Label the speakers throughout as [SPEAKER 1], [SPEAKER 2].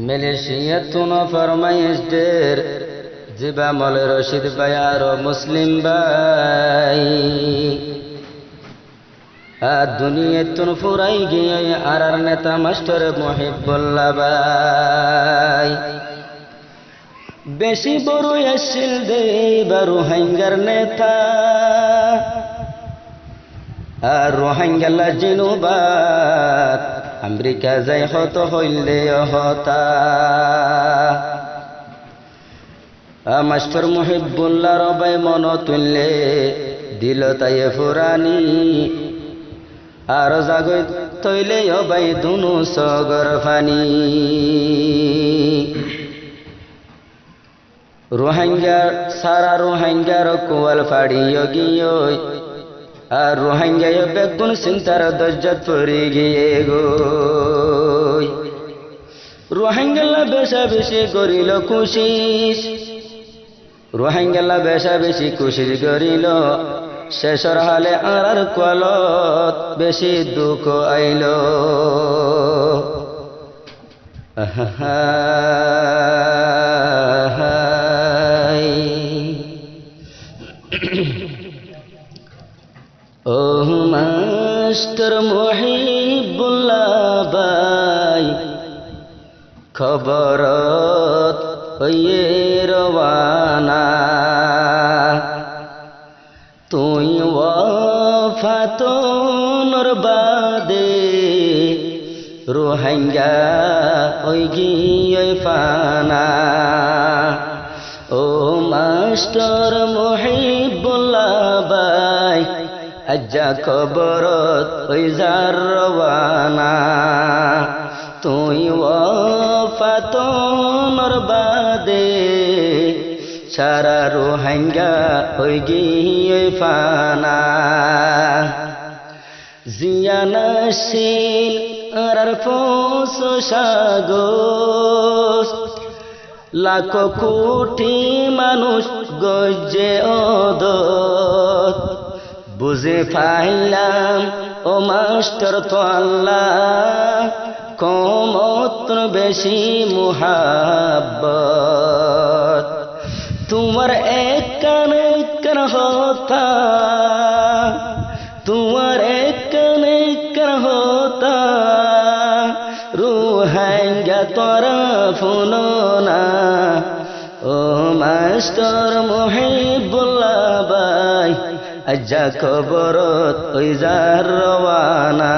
[SPEAKER 1] মিলিশিয়াতুন ফরমাইশদের জিবা মলে রশিদ ভাই আর মুসলিম ভাই দুনিয়াতুন ফুরাই গিয়ে আর নেতা মাস্টার মুহিবুল্লাহ ভাই বেশি বড় আসিল দে বারু হাঙ্গার নেতা আর রোহিঙ্গা জিনুবাত আমেরিকা যাই হত হইলে হতা মাস্টার মুহিবুল্লাহ রবাই মন তুললে দিল তাই ফুরানি আর জাগৈ তৈলে অবাই দুনু সগর ফানি রোহিঙ্গা সারা রোহিঙ্গার কোয়াল ফাড়িও গিয়ে আর রোহিঙ্গায় বেগুন চিন্তার দজ্জত পড়ে গিয়ে গো রোহিঙ্গালা বেশা বেশি করিল কুশিস রোহিঙ্গালা বেশা বেশি কুশিস করিল শেষর হালে আর কোয়ালত বেশি দুঃখ আইল ও মাস্টার মুহিবুল্লাহ ভাই খবরত হইয়ে রওয়ানা তুই ওয়াফাতর বাদে রোহিঙ্গা ওই গিয়ে ফানা ও মাস্টার মুহিবুল্লাহ ভাই আজ্জা খবরত ওই যার রওয়ানা তুই ওয়াফাতর বাদে সারা রোহিঙ্গা ওই গিয়ে ফানা জিয়ানাশীল আর ফোস সাগর লাখ কোটি মানুষ গজে ওদত বুঝে পাইলাম ও মাস্টার তো আল্লাহ কমত্র বেশি মুহাব্বত তোমার এক কান হতা তোমার এক কান হতা রোহিঙ্গা তোরা ফুনো না ও মাস্টার মুহিবুল্লাহ ভাই আজ্জা খবরত ওই যার রওয়ানা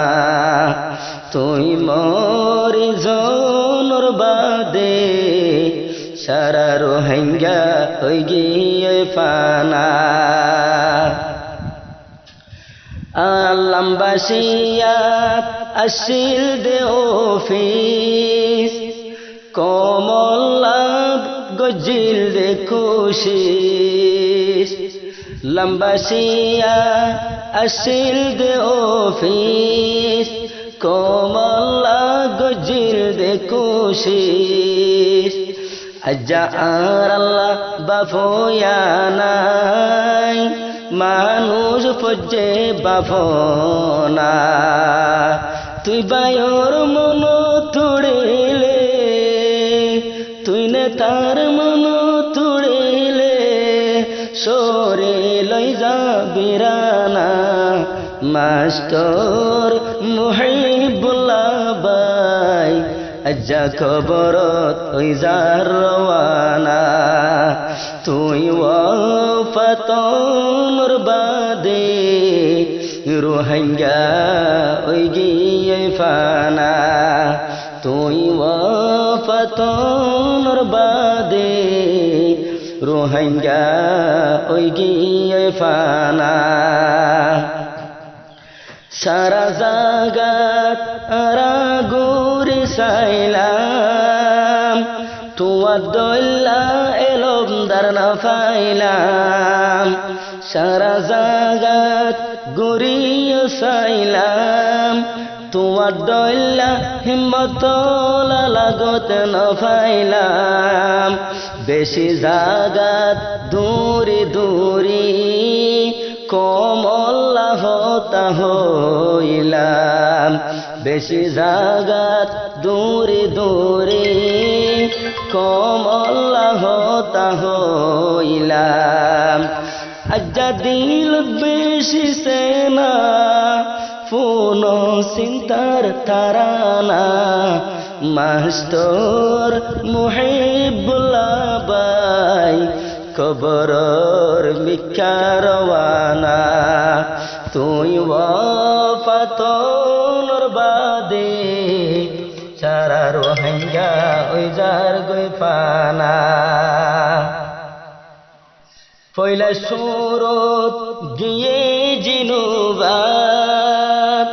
[SPEAKER 1] তুই মরি জনর বাদে সারা রোহিঙ্গা ওই গিয়ে ফানা আল্লামবাসিয়াত আসিল দে অফিস কমলাব গজিল দে খুশিস লম্বাসিয়া আসিল দে অফিস কমলা গজিল দে খুশিস আজ্জা আর আল্লাহ বাফয়া নাই মানুষ পজ্জে বাফনা তুই বায়র মন তুড়িলে তুই নে তার মন তুড়িলে সরে লই যা বিরানা মাস্টার মুহিবুল্লাহ ভাই আজ্জা খবরত ওই যার রওয়ানা তুই ওয়াফাতর বাদে রোহিঙ্গা ওই গিয়ে ফানা তুই ওয়াফাতর বাদে রোহিঙ্গা ওই গিয়ে ফানা সারা জাগাত আরাগুরি সাইলাম তোমার দল্লা এলম দারনা ফাইলাম সারা জাগাত গুরিয়ে সাইলাম তোমার দল্লা হিম্মত লাগত না ফাইলাম বেশি জাগাত দূরি দূরি কমলা হতা হইলাম বেশি জাগাত দূরে দূরে কমলা হতা হইলাম আজ্জা দিল বেশি সেনা ফোন চিন্তার তারানা মাস্টর মুহিবুল্লাহ বাই কবরর মিকারওয়ানা তুই ওয়াফাতর বাদে সারা রোহিঙ্গা ওই যার গই পানা পয়লা সুরত গিয়ে জিনুবাত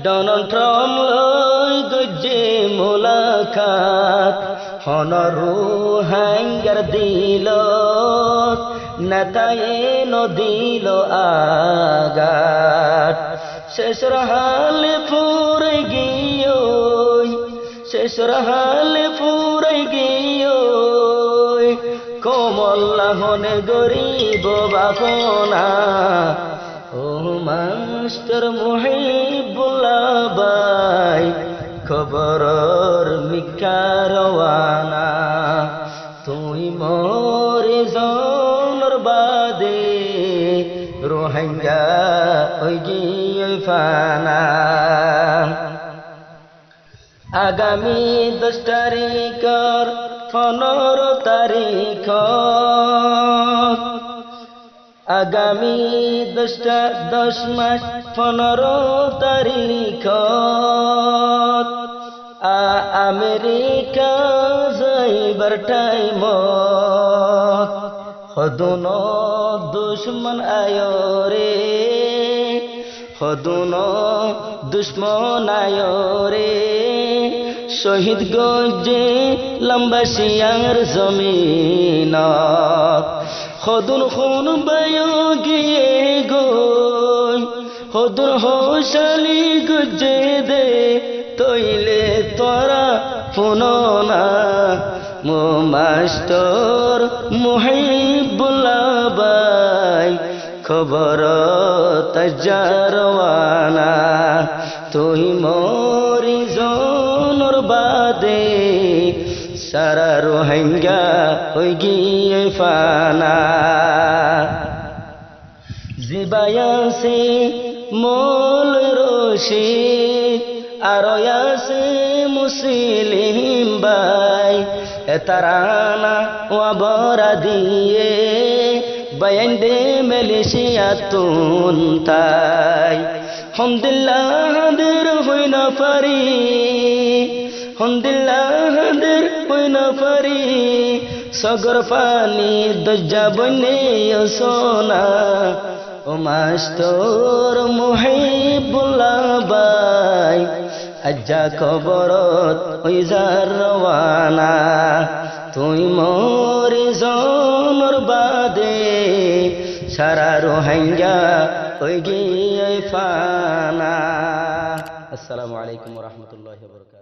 [SPEAKER 1] ডোনাল্ড ট্রাম্প লই গজে মোলাকাত হনরু হাঙ্গার দিল নেতায়ে নদিল আগাত শেষর হালে পুরে গিয়ে শেষর হালে পুরে গিয়ে কমল্লা হনে গরিব বাপনা ও মাস্টার মুহিবুল্লাহ বাই খবরর মিকারওয়ানা তুই মোরে জনর বাদে রোহিঙ্গা ওই গিয়ে ফানা আগামী 10 তারিখর 15 তারিখ আগামী 10 মাস 15 তারিখ আমেরিকা যাইবার টাইম হদুন দুশ্মন আয় রে হদুন দুশ্মন আয় রে শহীদ গজে লম্বা শিয়ার জমিন হদুন খুন বায়ো গিয়ে গই হদুন হোশালি গজে দে তৈলে তোরা ফুননা মো মাস্টর মুহিবুল্লাহ বাই খবর তাজারওয়ানা তুই মরি জনর বাদে সারা রোহিঙ্গা হই গিয়ে ফানা জিবায়াসে মোল রশিদ আরয়াসে মুসলিম বাই এতারানা ওয়াবরা দিয়ে বয়ান দে মালয়েশিয়া তুন তাই হামদুলিল্লাহ দের হইনা পারি হামদুলিল্লাহ দের হইনা পারি সগর পানি দজ্জা বনে সোনা ও মাস্টর মুহিবুল্লাহ বাই আজ্জা কবরত ওই যার রওয়ানা তুই মোরে জনর বাদে সারা রোহিঙ্গা ওই গিয়ে ফানা আসসালামু আলাইকুম ওয়া রাহমাতুল্লাহি ওয়া বারাকাতুহু।